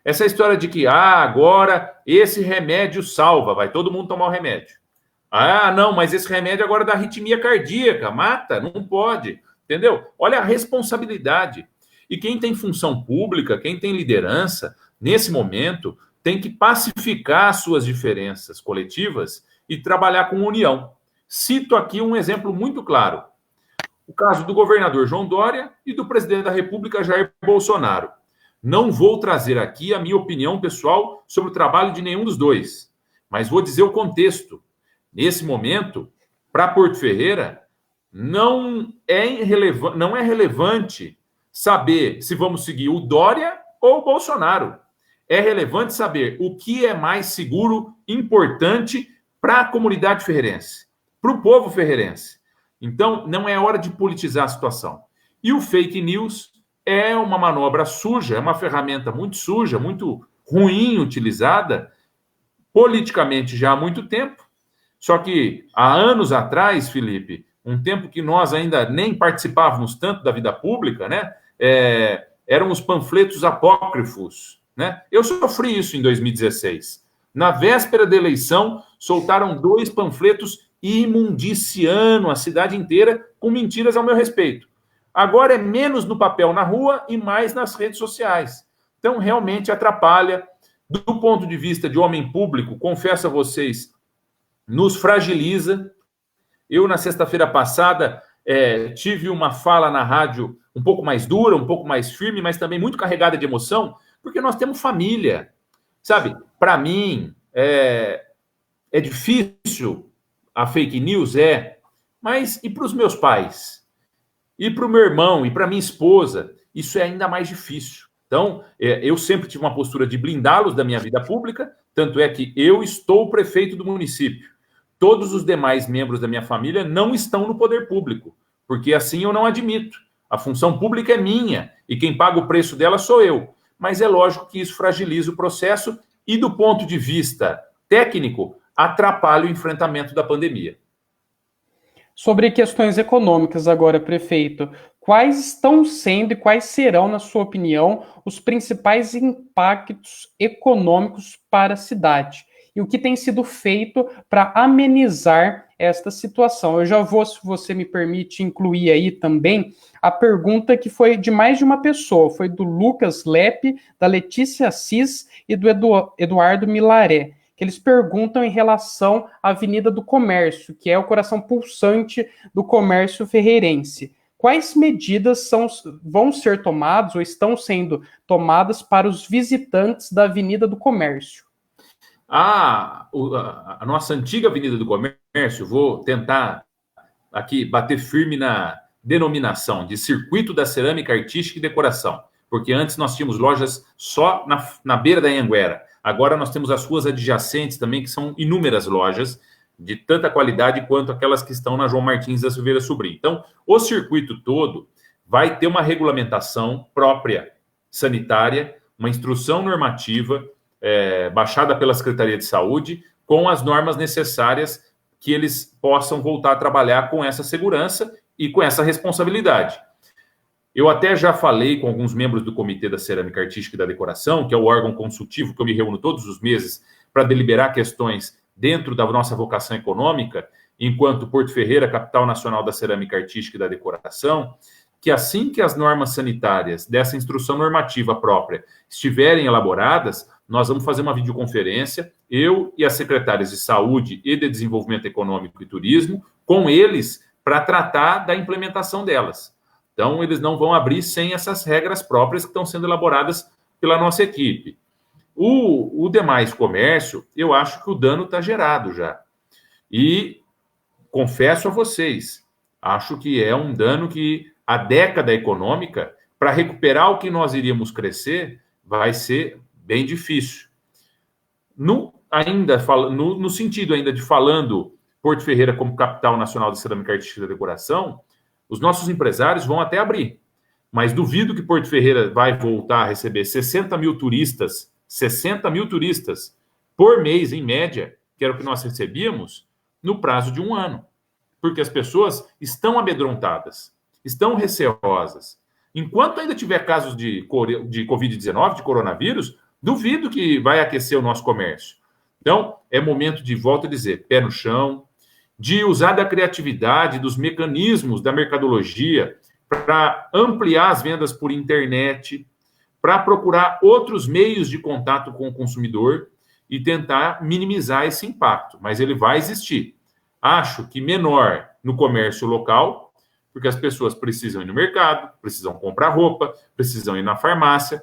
Essa história de que, agora esse remédio salva, vai todo mundo tomar o remédio. Não, mas esse remédio agora dá arritmia cardíaca, mata, não pode, entendeu? Olha a responsabilidade. E quem tem função pública, quem tem liderança, nesse momento, tem que pacificar suas diferenças coletivas e trabalhar com união. Cito aqui um exemplo muito claro. O caso do governador João Dória e do presidente da República, Jair Bolsonaro. Não vou trazer aqui a minha opinião pessoal sobre o trabalho de nenhum dos dois, mas vou dizer o contexto. Nesse momento, para Porto Ferreira, não é relevante saber se vamos seguir o Dória ou o Bolsonaro. É relevante saber o que é mais seguro, importante para a comunidade ferreirense, para o povo ferreirense. Então, não é hora de politizar a situação. E o fake news é uma manobra suja, é uma ferramenta muito suja, muito ruim utilizada politicamente já há muito tempo. Só que há anos atrás, Felipe, um tempo que nós ainda nem participávamos tanto da vida pública, né? Eram os panfletos apócrifos, né? Eu sofri isso em 2016. Na véspera da eleição, soltaram 2 panfletos imundiciando a cidade inteira com mentiras ao meu respeito. Agora é menos no papel na rua e mais nas redes sociais. Então, realmente atrapalha. Do ponto de vista de homem público, confesso a vocês, nos fragiliza. Eu, na sexta-feira passada, tive uma fala na rádio um pouco mais dura, um pouco mais firme, mas também muito carregada de emoção, porque nós temos família. Sabe, para mim, é difícil a fake news, mas e para os meus pais? E para o meu irmão, e para minha esposa? Isso é ainda mais difícil. Então, eu sempre tive uma postura de blindá-los da minha vida pública, tanto é que eu estou o prefeito do município. Todos os demais membros da minha família não estão no poder público, porque assim eu não admito. A função pública é minha, e quem paga o preço dela sou eu. Mas é lógico que isso fragiliza o processo e, do ponto de vista técnico, atrapalha o enfrentamento da pandemia. Sobre questões econômicas agora, prefeito, quais estão sendo e quais serão, na sua opinião, os principais impactos econômicos para a cidade? E o que tem sido feito para amenizar esta situação? Eu já vou, se você me permite, incluir aí também a pergunta que foi de mais de uma pessoa, foi do Lucas Lepe, da Letícia Assis e do Eduardo Milaré, que eles perguntam em relação à Avenida do Comércio, que é o coração pulsante do comércio ferreirense. Quais medidas vão ser tomadas ou estão sendo tomadas para os visitantes da Avenida do Comércio? A nossa antiga Avenida do Comércio, vou tentar aqui bater firme na denominação de Circuito da Cerâmica Artística e Decoração, porque antes nós tínhamos lojas só na beira da Anhanguera. Agora nós temos as ruas adjacentes também, que são inúmeras lojas, de tanta qualidade quanto aquelas que estão na João Martins da Silveira Sobrinho. Então, o circuito todo vai ter uma regulamentação própria sanitária, uma instrução normativa baixada pela Secretaria de Saúde, com as normas necessárias que eles possam voltar a trabalhar com essa segurança e com essa responsabilidade. Eu até já falei com alguns membros do Comitê da Cerâmica Artística e da Decoração, que é o órgão consultivo que eu me reúno todos os meses para deliberar questões dentro da nossa vocação econômica, enquanto Porto Ferreira, capital nacional da cerâmica artística e da decoração, que assim que as normas sanitárias dessa instrução normativa própria estiverem elaboradas, nós vamos fazer uma videoconferência, eu e as secretárias de Saúde e de Desenvolvimento Econômico e Turismo, com eles, para tratar da implementação delas. Então, eles não vão abrir sem essas regras próprias que estão sendo elaboradas pela nossa equipe. O demais comércio, eu acho que o dano está gerado já. E confesso a vocês, acho que é um dano que a década econômica, para recuperar o que nós iríamos crescer, vai ser bem difícil. No sentido ainda de falando Porto Ferreira como capital nacional da cerâmica artística e da decoração, os nossos empresários vão até abrir. Mas duvido que Porto Ferreira vai voltar a receber 60 mil turistas por mês, em média, que era o que nós recebíamos, no prazo de um ano. Porque as pessoas estão amedrontadas, estão receosas. Enquanto ainda tiver casos de Covid-19, de coronavírus, duvido que vai aquecer o nosso comércio. Então, é momento de, volto a dizer, pé no chão, de usar da criatividade, dos mecanismos da mercadologia para ampliar as vendas por internet, para procurar outros meios de contato com o consumidor e tentar minimizar esse impacto. Mas ele vai existir. Acho que menor no comércio local, porque as pessoas precisam ir no mercado, precisam comprar roupa, precisam ir na farmácia,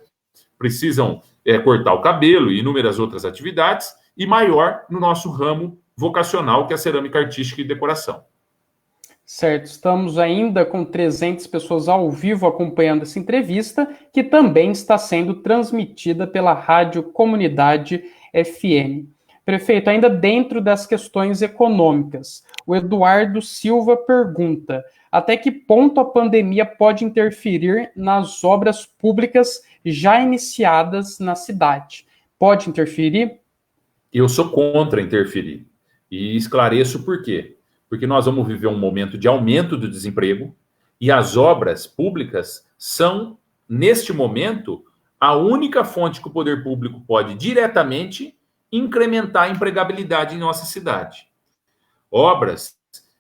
precisam cortar o cabelo e inúmeras outras atividades, e maior no nosso ramo vocacional, que é a cerâmica artística e decoração. Certo, estamos ainda com 300 pessoas ao vivo acompanhando essa entrevista, que também está sendo transmitida pela Rádio Comunidade FM. Prefeito, ainda dentro das questões econômicas, o Eduardo Silva pergunta: até que ponto a pandemia pode interferir nas obras públicas já iniciadas na cidade? Pode interferir? Eu sou contra interferir. E esclareço por quê. Porque nós vamos viver um momento de aumento do desemprego e as obras públicas são, neste momento, a única fonte que o poder público pode diretamente incrementar a empregabilidade em nossa cidade. Obras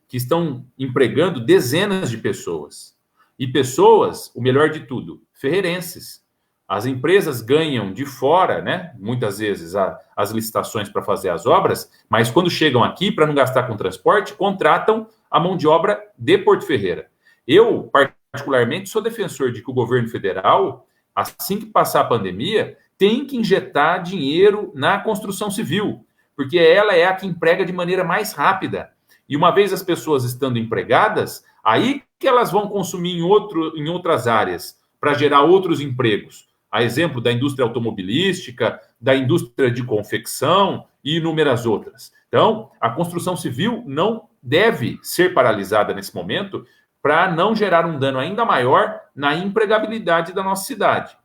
que estão empregando dezenas de pessoas. E pessoas, o melhor de tudo, ferreirenses. As empresas ganham de fora, né, muitas vezes, as licitações para fazer as obras, mas quando chegam aqui, para não gastar com transporte, contratam a mão de obra de Porto Ferreira. Eu, particularmente, sou defensor de que o governo federal, assim que passar a pandemia, tem que injetar dinheiro na construção civil, porque ela é a que emprega de maneira mais rápida. E uma vez as pessoas estando empregadas, aí que elas vão consumir em outras áreas, para gerar outros empregos. A exemplo da indústria automobilística, da indústria de confecção e inúmeras outras. Então, a construção civil não deve ser paralisada nesse momento para não gerar um dano ainda maior na empregabilidade da nossa cidade.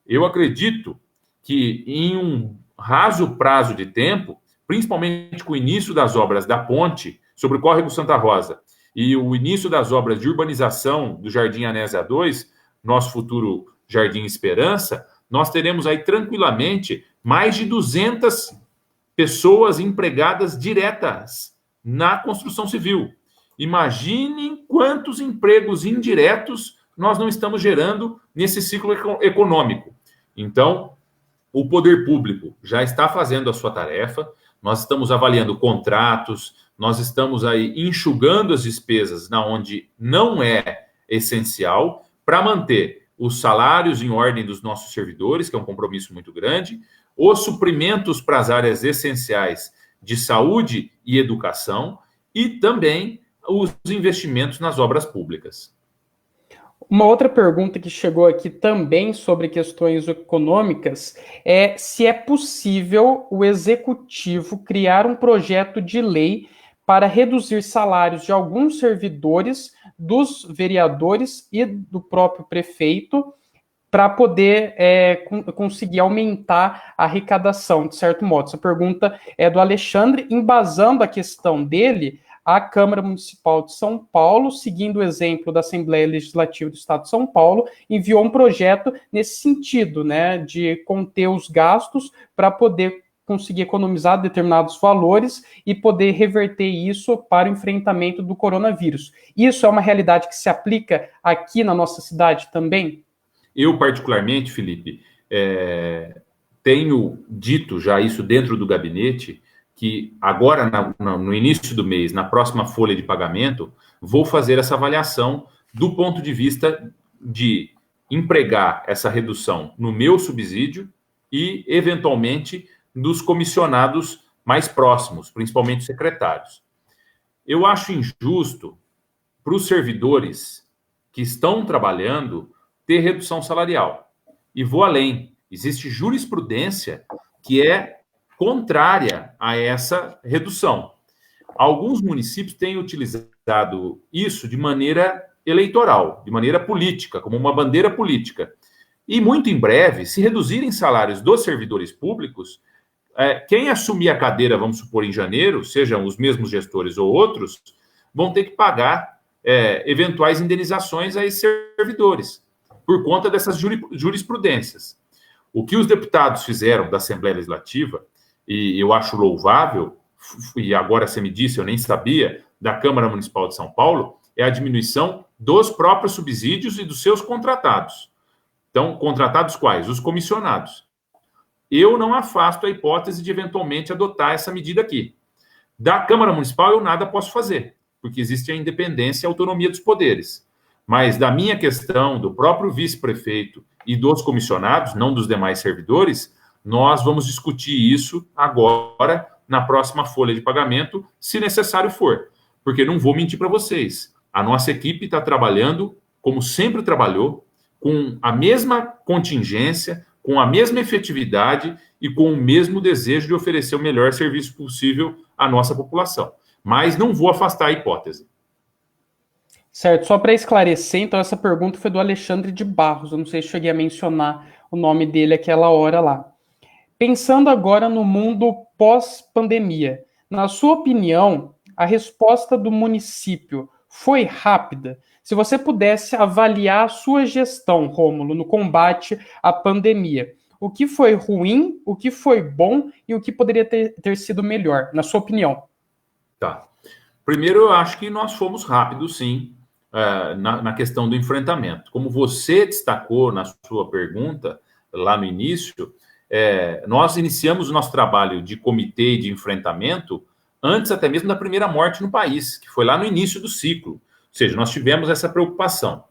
Eu acredito que em um raso prazo de tempo, principalmente com o início das obras da ponte sobre o Córrego Santa Rosa e o início das obras de urbanização do Jardim Anésia 2, nosso futuro Jardim Esperança, nós teremos aí tranquilamente mais de 200 pessoas empregadas diretas na construção civil. Imaginem quantos empregos indiretos nós não estamos gerando nesse ciclo econômico. Então, o poder público já está fazendo a sua tarefa, nós estamos avaliando contratos, nós estamos aí enxugando as despesas na onde não é essencial para manter os salários em ordem dos nossos servidores, que é um compromisso muito grande, os suprimentos para as áreas essenciais de saúde e educação e também os investimentos nas obras públicas. Uma outra pergunta que chegou aqui também sobre questões econômicas é se é possível o executivo criar um projeto de lei para reduzir salários de alguns servidores, dos vereadores e do próprio prefeito, para poder conseguir aumentar a arrecadação, de certo modo. Essa pergunta é do Alexandre, embasando a questão dele. A Câmara Municipal de São Paulo, seguindo o exemplo da Assembleia Legislativa do Estado de São Paulo, enviou um projeto nesse sentido, né, de conter os gastos para poder conseguir economizar determinados valores e poder reverter isso para o enfrentamento do coronavírus. Isso é uma realidade que se aplica aqui na nossa cidade também? Eu, particularmente, Felipe, tenho dito já isso dentro do gabinete, que agora, no início do mês, na próxima folha de pagamento, vou fazer essa avaliação do ponto de vista de empregar essa redução no meu subsídio e, eventualmente, dos comissionados mais próximos, principalmente secretários. Eu acho injusto para os servidores que estão trabalhando ter redução salarial. E vou além, existe jurisprudência que é contrária a essa redução. Alguns municípios têm utilizado isso de maneira eleitoral, de maneira política, como uma bandeira política. E muito em breve, se reduzirem salários dos servidores públicos, quem assumir a cadeira, vamos supor, em janeiro, sejam os mesmos gestores ou outros, vão ter que pagar eventuais indenizações a esses servidores, por conta dessas jurisprudências. O que os deputados fizeram da Assembleia Legislativa, e eu acho louvável, e agora você me disse, eu nem sabia, da Câmara Municipal de São Paulo, é a diminuição dos próprios subsídios e dos seus contratados. Então, contratados quais? Os comissionados. Eu não afasto a hipótese de eventualmente adotar essa medida aqui. Da Câmara Municipal eu nada posso fazer, porque existe a independência e a autonomia dos poderes. Mas da minha questão, do próprio vice-prefeito e dos comissionados, não dos demais servidores, nós vamos discutir isso agora, na próxima folha de pagamento, se necessário for. Porque não vou mentir para vocês, a nossa equipe está trabalhando como sempre trabalhou, com a mesma contingência, com a mesma efetividade e com o mesmo desejo de oferecer o melhor serviço possível à nossa população. Mas não vou afastar a hipótese. Certo, só para esclarecer, então essa pergunta foi do Alexandre de Barros, eu não sei se cheguei a mencionar o nome dele aquela hora lá. Pensando agora no mundo pós-pandemia, na sua opinião, a resposta do município foi rápida? Se você pudesse avaliar a sua gestão, Rômulo, no combate à pandemia, o que foi ruim, o que foi bom e o que poderia ter sido melhor, na sua opinião? Tá. Primeiro, eu acho que nós fomos rápidos, sim, na questão do enfrentamento. Como você destacou na sua pergunta, lá no início, nós iniciamos o nosso trabalho de comitê de enfrentamento antes até mesmo da primeira morte no país, que foi lá no início do ciclo. Ou seja, nós tivemos essa preocupação.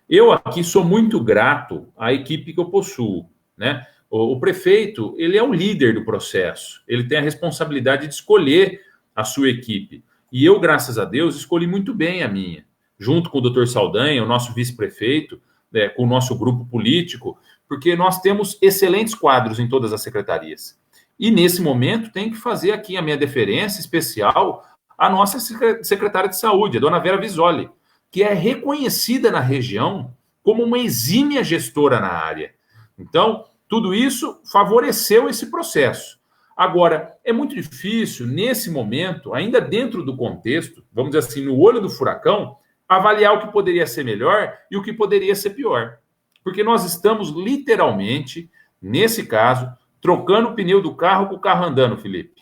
Eu aqui sou muito grato à equipe que eu possuo, né? O prefeito, ele é o líder do processo, ele tem a responsabilidade de escolher a sua equipe. E eu, graças a Deus, escolhi muito bem a minha, junto com o doutor Saldanha, o nosso vice-prefeito, com o nosso grupo político, porque nós temos excelentes quadros em todas as secretarias. E, nesse momento, tem que fazer aqui a minha deferência especial à nossa secretária de saúde, a dona Vera Visoli, que é reconhecida na região como uma exímia gestora na área. Então, tudo isso favoreceu esse processo. Agora, é muito difícil, nesse momento, ainda dentro do contexto, vamos dizer assim, no olho do furacão, avaliar o que poderia ser melhor e o que poderia ser pior. Porque nós estamos, literalmente, nesse caso, trocando o pneu do carro com o carro andando, Felipe.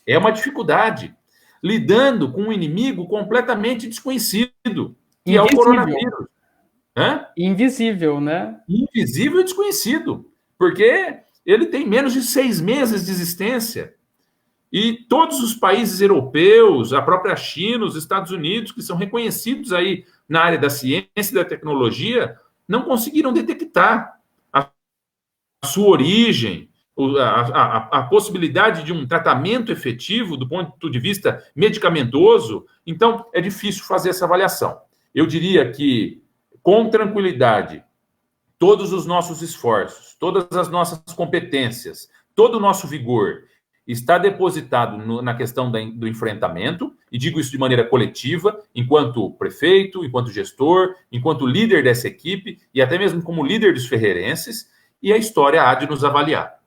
É uma dificuldade. Lidando com um inimigo completamente desconhecido, que é o coronavírus. Invisível, né? Invisível e desconhecido. Porque ele tem menos de 6 meses de existência. E todos os países europeus, a própria China, os Estados Unidos, que são reconhecidos aí na área da ciência e da tecnologia, não conseguiram detectar a sua origem, a possibilidade de um tratamento efetivo do ponto de vista medicamentoso. Então, é difícil fazer essa avaliação. Eu diria que, com tranquilidade, todos os nossos esforços, todas as nossas competências, todo o nosso vigor está depositado na questão do enfrentamento, e digo isso de maneira coletiva, enquanto prefeito, enquanto gestor, enquanto líder dessa equipe, e até mesmo como líder dos ferreirenses, e a história há de nos avaliar.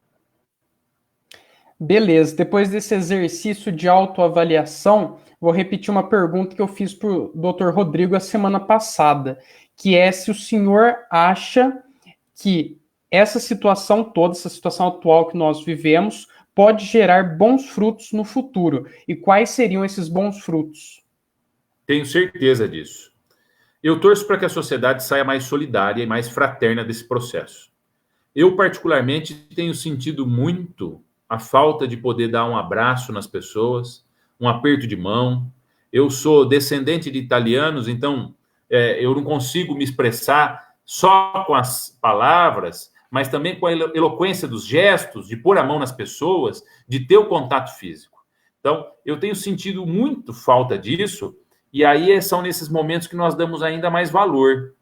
Beleza, depois desse exercício de autoavaliação, vou repetir uma pergunta que eu fiz para o Dr. Rodrigo a semana passada, que é se o senhor acha que essa situação toda, essa situação atual que nós vivemos, pode gerar bons frutos no futuro. E quais seriam esses bons frutos? Tenho certeza disso. Eu torço para que a sociedade saia mais solidária e mais fraterna desse processo. Eu, particularmente, tenho sentido muito a falta de poder dar um abraço nas pessoas, um aperto de mão. Eu sou descendente de italianos, então eu não consigo me expressar só com as palavras, mas também com a eloquência dos gestos, de pôr a mão nas pessoas, de ter o contato físico. Então, eu tenho sentido muito falta disso, e aí são nesses momentos que nós damos ainda mais valor.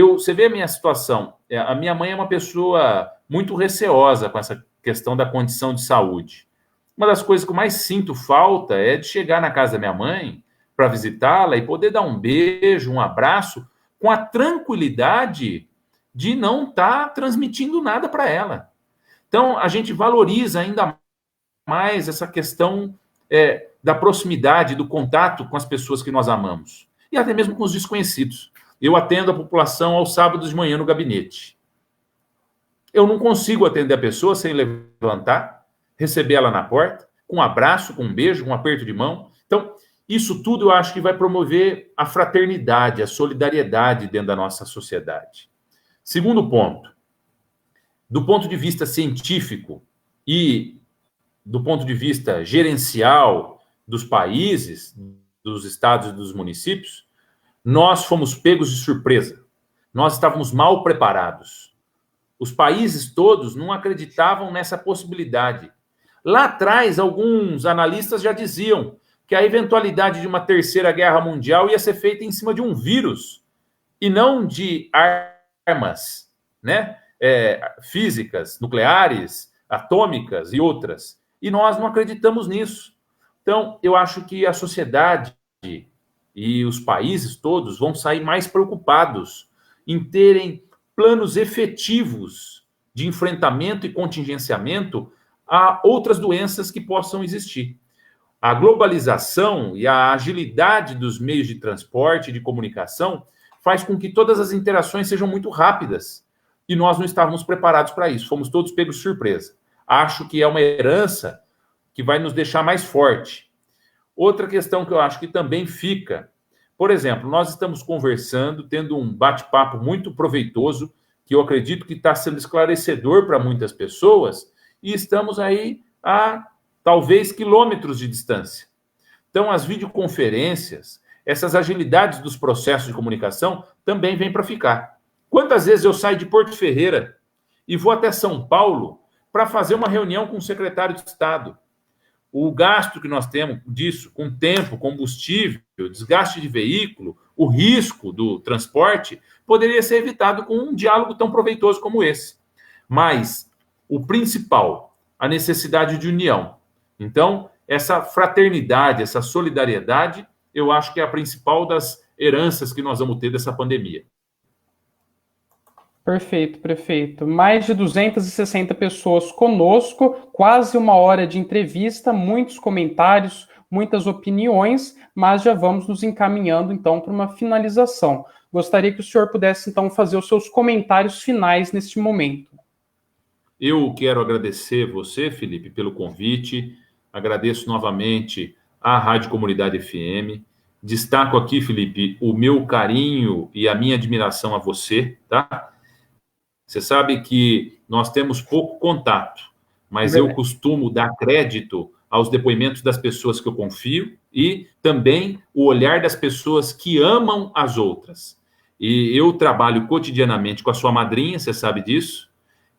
você vê a minha situação. A minha mãe é uma pessoa muito receosa com essa questão da condição de saúde. Uma das coisas que eu mais sinto falta é de chegar na casa da minha mãe para visitá-la e poder dar um beijo, um abraço, com a tranquilidade de não estar transmitindo nada para ela. Então, a gente valoriza ainda mais essa questão da proximidade, do contato com as pessoas que nós amamos. E até mesmo com os desconhecidos. Eu atendo a população aos sábados de manhã no gabinete. Eu não consigo atender a pessoa sem levantar, receber ela na porta, com um abraço, com um beijo, com um aperto de mão. Então, isso tudo eu acho que vai promover a fraternidade, a solidariedade dentro da nossa sociedade. Segundo ponto, do ponto de vista científico e do ponto de vista gerencial dos países, dos estados e dos municípios, nós fomos pegos de surpresa. Nós estávamos mal preparados. Os países todos não acreditavam nessa possibilidade. Lá atrás, alguns analistas já diziam que a eventualidade de uma terceira guerra mundial ia ser feita em cima de um vírus e não de armas, né? Físicas, nucleares, atômicas e outras. E nós não acreditamos nisso. Então, eu acho que a sociedade e os países todos vão sair mais preocupados em terem planos efetivos de enfrentamento e contingenciamento a outras doenças que possam existir. A globalização e a agilidade dos meios de transporte e de comunicação faz com que todas as interações sejam muito rápidas. E nós não estávamos preparados para isso. Fomos todos pegos de surpresa. Acho que é uma herança que vai nos deixar mais forte. Outra questão que eu acho que também fica, por exemplo, nós estamos conversando, tendo um bate-papo muito proveitoso, que eu acredito que está sendo esclarecedor para muitas pessoas, e estamos aí a talvez quilômetros de distância. Então, as videoconferências, essas agilidades dos processos de comunicação também vêm para ficar. Quantas vezes eu saio de Porto Ferreira e vou até São Paulo para fazer uma reunião com o secretário de Estado? O gasto que nós temos disso, com tempo, combustível, desgaste de veículo, o risco do transporte, poderia ser evitado com um diálogo tão proveitoso como esse. Mas o principal, a necessidade de união. Então, essa fraternidade, essa solidariedade, eu acho que é a principal das heranças que nós vamos ter dessa pandemia. Perfeito, prefeito. Mais de 260 pessoas conosco, quase uma hora de entrevista, muitos comentários, muitas opiniões, mas já vamos nos encaminhando, então, para uma finalização. Gostaria que o senhor pudesse, então, fazer os seus comentários finais neste momento. Eu quero agradecer você, Felipe, pelo convite. Agradeço novamente à Rádio Comunidade FM. Destaco aqui, Felipe, o meu carinho e a minha admiração a você, tá? Você sabe que nós temos pouco contato, mas eu costumo dar crédito aos depoimentos das pessoas que eu confio e também o olhar das pessoas que amam as outras. E eu trabalho cotidianamente com a sua madrinha, você sabe disso,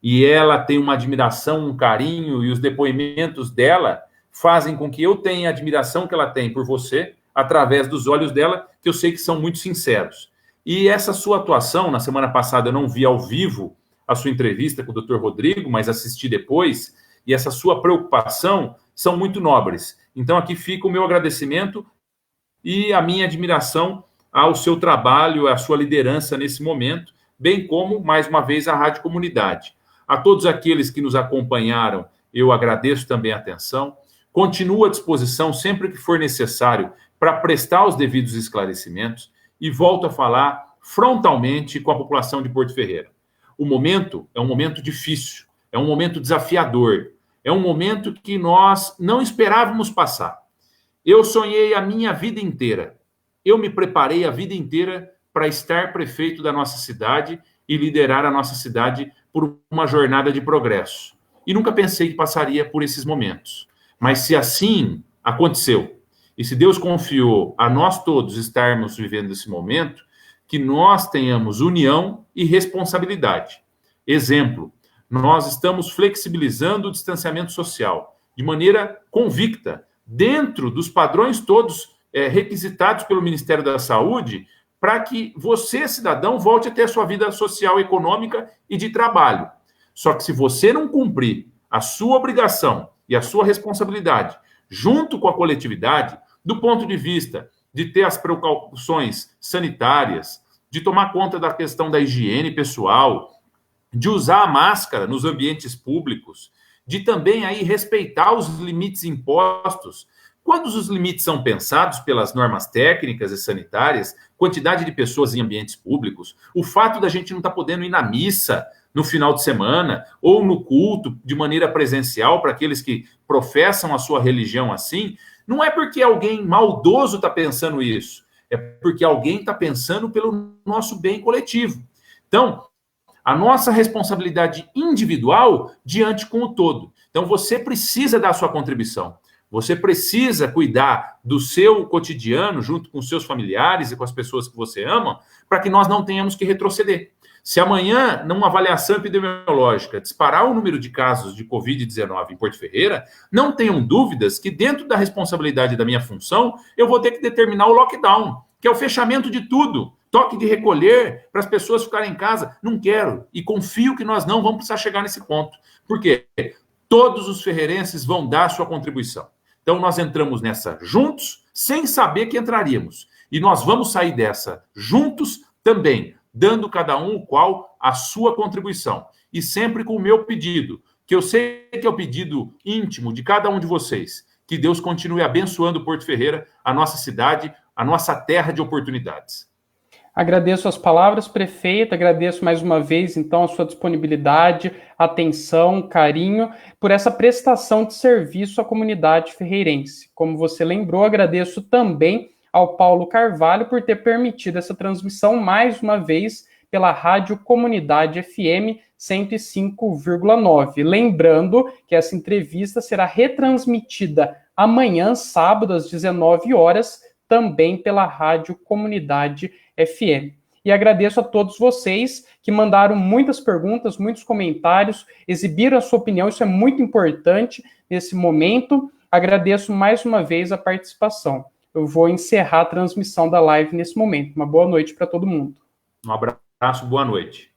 e ela tem uma admiração, um carinho, e os depoimentos dela fazem com que eu tenha a admiração que ela tem por você, através dos olhos dela, que eu sei que são muito sinceros. E essa sua atuação, na semana passada eu não vi ao vivo a sua entrevista com o Dr. Rodrigo, mas assisti depois, e essa sua preocupação são muito nobres. Então aqui fica o meu agradecimento e a minha admiração ao seu trabalho, à sua liderança nesse momento, bem como, mais uma vez, à Rádio Comunidade. A todos aqueles que nos acompanharam, eu agradeço também a atenção. Continuo à disposição sempre que for necessário para prestar os devidos esclarecimentos e volto a falar frontalmente com a população de Porto Ferreira. O momento é um momento difícil, é um momento desafiador, é um momento que nós não esperávamos passar. Eu sonhei a minha vida inteira, eu me preparei a vida inteira para estar prefeito da nossa cidade e liderar a nossa cidade por uma jornada de progresso. E nunca pensei que passaria por esses momentos. Mas se assim aconteceu, e se Deus confiou a nós todos estarmos vivendo esse momento, que nós tenhamos união e responsabilidade. Exemplo, nós estamos flexibilizando o distanciamento social de maneira convicta, dentro dos padrões todos requisitados pelo Ministério da Saúde, para que você, cidadão, volte a ter a sua vida social, econômica e de trabalho. Só que se você não cumprir a sua obrigação e a sua responsabilidade junto com a coletividade, do ponto de vista de ter as precauções sanitárias, de tomar conta da questão da higiene pessoal, de usar a máscara nos ambientes públicos, de também aí respeitar os limites impostos. Quando os limites são pensados pelas normas técnicas e sanitárias, quantidade de pessoas em ambientes públicos, o fato da gente não estar podendo ir na missa no final de semana ou no culto de maneira presencial para aqueles que professam a sua religião assim, não é porque alguém maldoso está pensando isso, é porque alguém está pensando pelo nosso bem coletivo. Então, a nossa responsabilidade individual diante com o todo. Então, você precisa dar a sua contribuição. Você precisa cuidar do seu cotidiano junto com os seus familiares e com as pessoas que você ama, para que nós não tenhamos que retroceder. Se amanhã, numa avaliação epidemiológica, disparar o número de casos de Covid-19 em Porto Ferreira, não tenham dúvidas que, dentro da responsabilidade da minha função, eu vou ter que determinar o lockdown, que é o fechamento de tudo. Toque de recolher para as pessoas ficarem em casa. Não quero. E confio que nós não vamos precisar chegar nesse ponto. Por quê? Todos os ferreirenses vão dar a sua contribuição. Então, nós entramos nessa juntos, sem saber que entraríamos. E nós vamos sair dessa juntos também, dando cada um qual a sua contribuição. E sempre com o meu pedido, que eu sei que é o pedido íntimo de cada um de vocês. Que Deus continue abençoando Porto Ferreira, a nossa cidade, a nossa terra de oportunidades. Agradeço as palavras, prefeito, agradeço mais uma vez, então, a sua disponibilidade, atenção, carinho, por essa prestação de serviço à comunidade ferreirense. Como você lembrou, agradeço também ao Paulo Carvalho por ter permitido essa transmissão mais uma vez pela Rádio Comunidade FM 105,9. Lembrando que essa entrevista será retransmitida amanhã, sábado, às 19 horas, também pela Rádio Comunidade FM. E agradeço a todos vocês que mandaram muitas perguntas, muitos comentários, exibiram a sua opinião, isso é muito importante nesse momento. Agradeço mais uma vez a participação. Eu vou encerrar a transmissão da live nesse momento. Uma boa noite para todo mundo. Um abraço, boa noite.